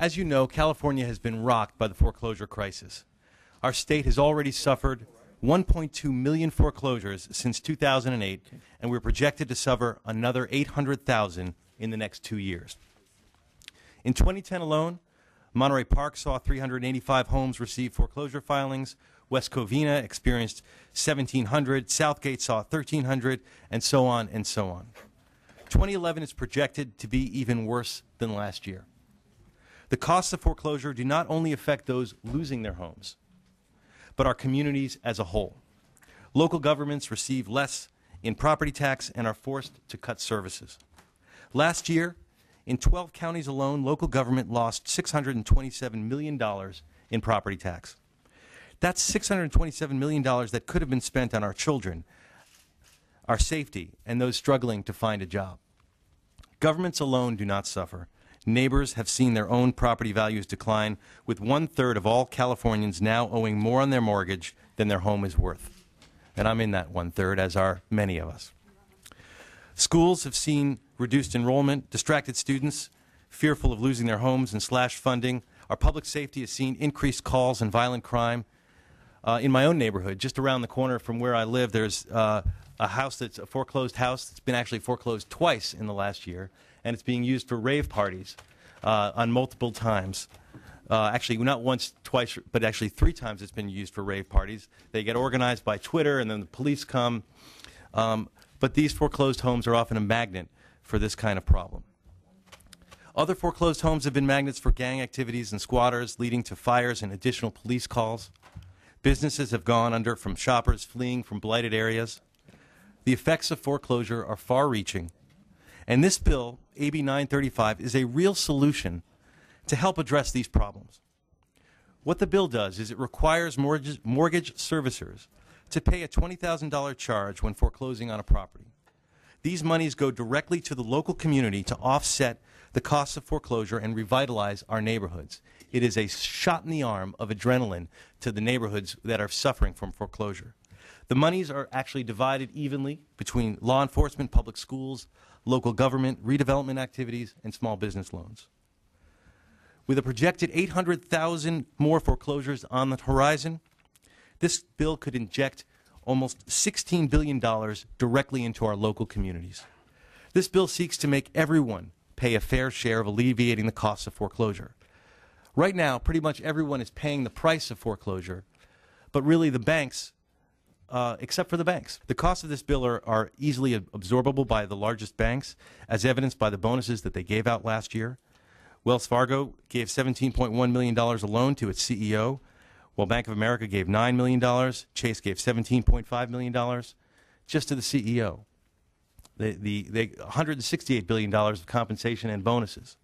As you know, California has been rocked by the foreclosure crisis. Our state has already suffered 1.2 million foreclosures since 2008, and we're projected to suffer another 800,000 in the next 2 years. In 2010 alone, Monterey Park saw 385 homes receive foreclosure filings, West Covina experienced 1,700, Southgate saw 1,300, and so on and so on. 2011 is projected to be even worse than last year. The costs of foreclosure do not only affect those losing their homes, but our communities as a whole. Local governments receive less in property tax and are forced to cut services. Last year, in 12 counties alone, local government lost $627 million in property tax. That's $627 million that could have been spent on our children, our safety, and those struggling to find a job. Governments alone do not suffer. Neighbors have seen their own property values decline, with 1/3 of all Californians now owing more on their mortgage than their home is worth. And I'm in that 1/3, as are many of us. Schools have seen reduced enrollment, distracted students fearful of losing their homes and slashed funding. Our public safety has seen increased calls and violent crime. In my own neighborhood, just around the corner from where I live, there's a house that's a foreclosed house that's been actually foreclosed twice in the last year, and it's being used for rave parties on multiple times. Actually, not once, twice, but actually 3 times it's been used for rave parties. They get organized by Twitter, and then the police come. But these foreclosed homes are often a magnet for this kind of problem. Other foreclosed homes have been magnets for gang activities and squatters, leading to fires and additional police calls. Businesses have gone under from shoppers fleeing from blighted areas. The effects of foreclosure are far-reaching, and this bill, AB 935, is a real solution to help address these problems. What the bill does is it requires mortgage servicers to pay a $20,000 charge when foreclosing on a property. These monies go directly to the local community to offset the costs of foreclosure and revitalize our neighborhoods. It is a shot in the arm of adrenaline to the neighborhoods that are suffering from foreclosure. The monies are actually divided evenly between law enforcement, public schools, local government, redevelopment activities, and small business loans. With a projected 800,000 more foreclosures on the horizon, this bill could inject almost $16 billion directly into our local communities. This bill seeks to make everyone pay a fair share of alleviating the costs of foreclosure. Right now, pretty much everyone is paying the price of foreclosure, but really the banks, except for the banks. The costs of this bill are easily absorbable by the largest banks, as evidenced by the bonuses that they gave out last year. Wells Fargo gave $17.1 million a to its CEO, while Bank of America gave $9 million. Chase gave $17.5 million just to the CEO. They $168 billion of compensation and bonuses.